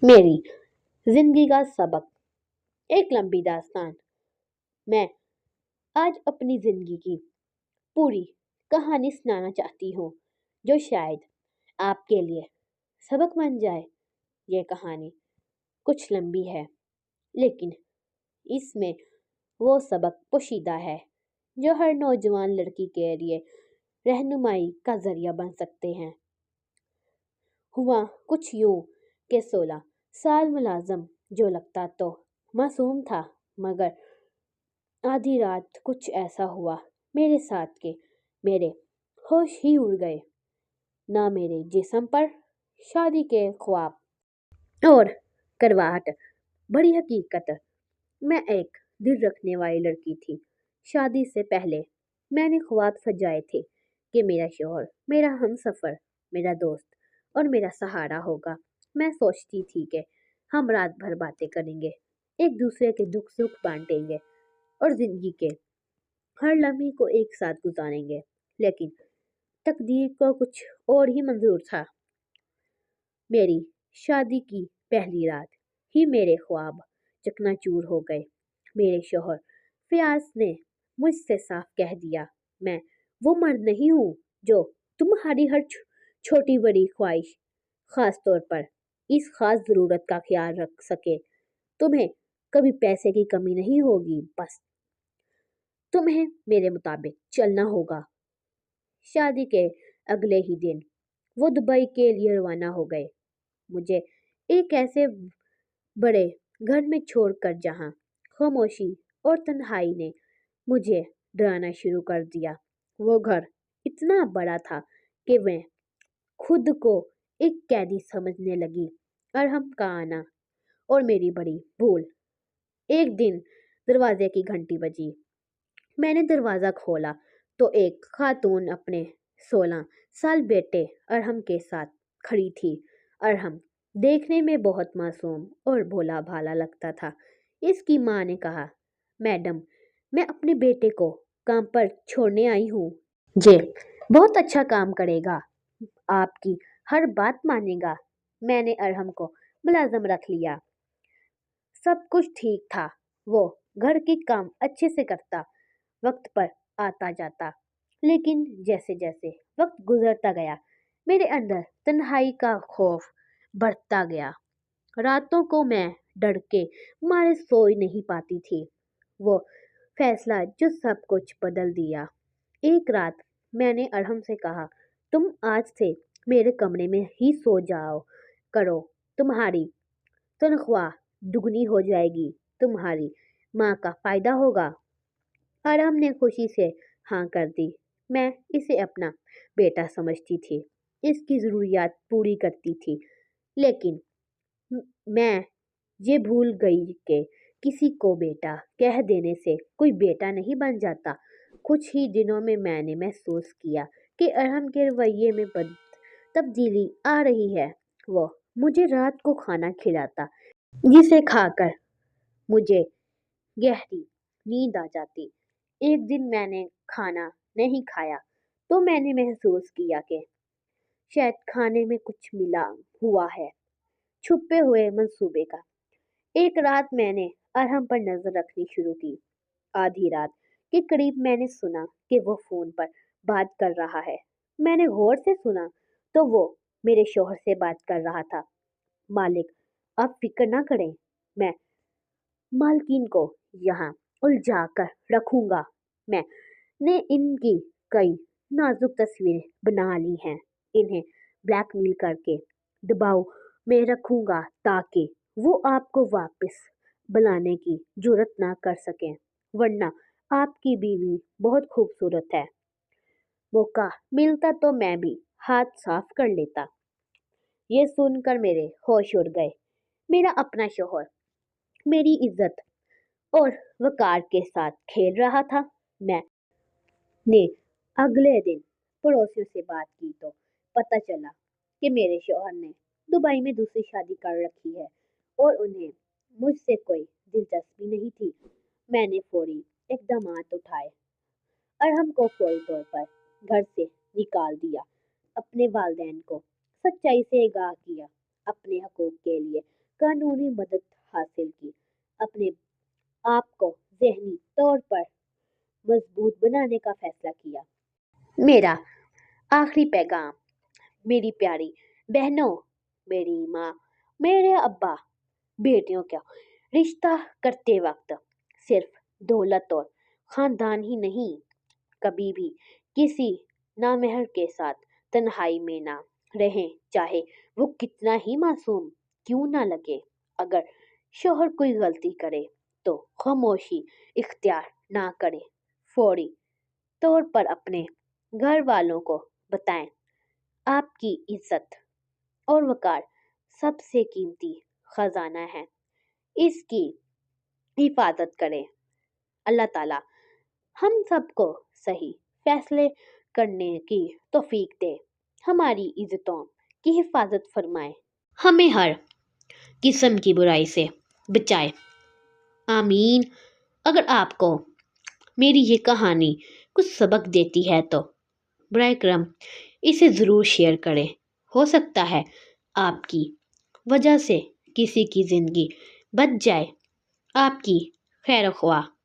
मेरी जिंदगी का सबक। एक लंबी दास्तान। मैं आज अपनी जिंदगी की पूरी कहानी सुनाना चाहती हूँ, जो शायद आपके लिए सबक बन जाए। ये कहानी कुछ लंबी है, लेकिन इसमें वो सबक पोशीदा है जो हर नौजवान लड़की के लिए रहनुमाई का जरिया बन सकते हैं। हुआ कुछ यूं के 16 साल मुलाजम, जो लगता तो मासूम था, मगर आधी रात कुछ ऐसा हुआ मेरे साथ के मेरे होश ही उड़ गए। ना मेरे जिस्म पर शादी के ख्वाब और करवाहट, बड़ी हकीकत। मैं एक दिल रखने वाली लड़की थी। शादी से पहले मैंने ख्वाब सजाए थे कि मेरा शौहर मेरा हमसफर, मेरा दोस्त और मेरा सहारा होगा। मैं सोचती थी कि हम रात भर बातें करेंगे, एक दूसरे के दुख सुख बांटेंगे और जिंदगी के हर लम्हे को एक साथ गुजारेंगे। लेकिन तकदीर को कुछ और ही मंजूर था। मेरी शादी की पहली रात ही मेरे ख्वाब चकनाचूर हो गए। मेरे शौहर फयाज ने मुझसे साफ कह दिया, मैं वो मर्द नहीं हूँ जो तुम्हारी हर छोटी बड़ी ख्वाहिश, खास तौर पर इस खास जरूरत का ख्याल रख सके। तुम्हें कभी पैसे की कमी नहीं होगी, बस तुम्हें मेरे मुताबिक चलना होगा। शादी के अगले ही दिन वो दुबई के लिए रवाना हो गए, मुझे एक ऐसे बड़े घर में छोड़कर जहां खामोशी और तन्हाई ने मुझे डराना शुरू कर दिया। वो घर इतना बड़ा था कि मैं खुद को एक कैदी समझने लगी। अरहम का आना और मेरी बड़ी भूल। एक दिन दरवाजे की घंटी बजी। मैंने दरवाजा खोला तो एक खातून अपने 16 साल बेटे अरहम के साथ खड़ी थी। अरहम देखने में बहुत मासूम और भोला भाला लगता था। इसकी माँ ने कहा, मैडम, मैं अपने बेटे को काम पर छोड़ने आई हूँ। जे बहुत अच्छा काम करेगा, आपकी हर बात मानेगा। मैंने अरहम को मुलाजम रख लिया। सब कुछ ठीक था। वो घर के काम अच्छे से करता, वक्त पर आता जाता। लेकिन जैसे जैसे वक्त गुजरता गया, मेरे अंदर तन्हाई का खौफ बढ़ता गया। रातों को मैं डर के मारे सो ही नहीं पाती थी। वो फैसला जो सब कुछ बदल दिया। एक रात मैंने अरहम से कहा, तुम आज से मेरे कमरे में ही सो जाओ करो। तुम्हारी तनख्वाह दुगनी हो जाएगी, तुम्हारी माँ का फायदा होगा। अरहम ने खुशी से हाँ कर दी। मैं इसे अपना बेटा समझती थी, इसकी ज़रूरियात पूरी करती थी। लेकिन म- मैं ये भूल गई कि किसी को बेटा कह देने से कोई बेटा नहीं बन जाता। कुछ ही दिनों में मैंने महसूस किया कि अरहम के रवैये में तब्दीली आ रही है। वो मुझे रात को खाना खिलाता, जिसे खाकर मुझे गहरी नींद आ जाती। एक दिन मैंने खाना नहीं खाया तो मैंने महसूस किया कि शायद खाने में कुछ मिला हुआ है, छुपे हुए मंसूबे का। एक रात मैंने अरहम पर नजर रखनी शुरू की। आधी रात के करीब मैंने सुना कि वो फोन पर बात कर रहा है। मैंने गौर से सुना तो वो मेरे शौहर से बात कर रहा था। मालिक, आप फिक्र ना करें, मैं मालकिन को यहाँ उलझा कर रखूंगा। मैंने इनकी कई नाजुक तस्वीरें बना ली हैं। इन्हें ब्लैकमेल करके दबाव में रखूंगा ताकि वो आपको वापस बुलाने की जुर्रत ना कर सकें। वरना आपकी बीवी बहुत खूबसूरत है। मौका मिलता तो मैं भी हाथ साफ कर लेता। ये सुनकर मेरे होश उड़ गए। मेरा अपना शोहर मेरी इज्जत और वकार के साथ खेल रहा था। मैंने अगले दिन पड़ोसियों से बात की तो पता चला कि मेरे शौहर ने दुबई में दूसरी शादी कर रखी है और उन्हें मुझसे कोई दिलचस्पी नहीं थी। मैंने फौरी इकदामात उठाए, अरहम को फौरी तौर पर घर से निकाल दिया, अपने वालदैन को सच्चाई से आगाह किया, अपने हकूक के लिए قانونی مدد حاصل کی، اپنے آپ کو ذہنی طور پر مضبوط بنانے کا فیصلہ کیا۔ میرا آخری پیغام میری پیاری بہنوں، میری ماں، میرے ابا، بیٹیوں کا رشتہ کرتے وقت صرف دولت اور خاندان ہی نہیں، کبھی بھی کسی نامہر کے ساتھ تنہائی میں نہ رہیں، چاہے وہ کتنا ہی معصوم کیوں نہ لگے۔ اگر شوہر کوئی غلطی کرے تو خاموشی اختیار نہ کریں، فوری طور پر اپنے گھر والوں کو بتائیں۔ آپ کی عزت اور وقار سب سے قیمتی خزانہ ہے، اس کی حفاظت کریں۔ اللہ تعالیٰ ہم سب کو صحیح فیصلے کرنے کی توفیق دے، ہماری عزتوں کی حفاظت فرمائے، ہمیں ہر قسم کی برائی سے بچائے، آمین۔ اگر آپ کو میری یہ کہانی کچھ سبق دیتی ہے تو براہ کرم اسے ضرور شیئر کریں، ہو سکتا ہے آپ کی وجہ سے کسی کی زندگی بچ جائے۔ آپ کی خیر خواہ۔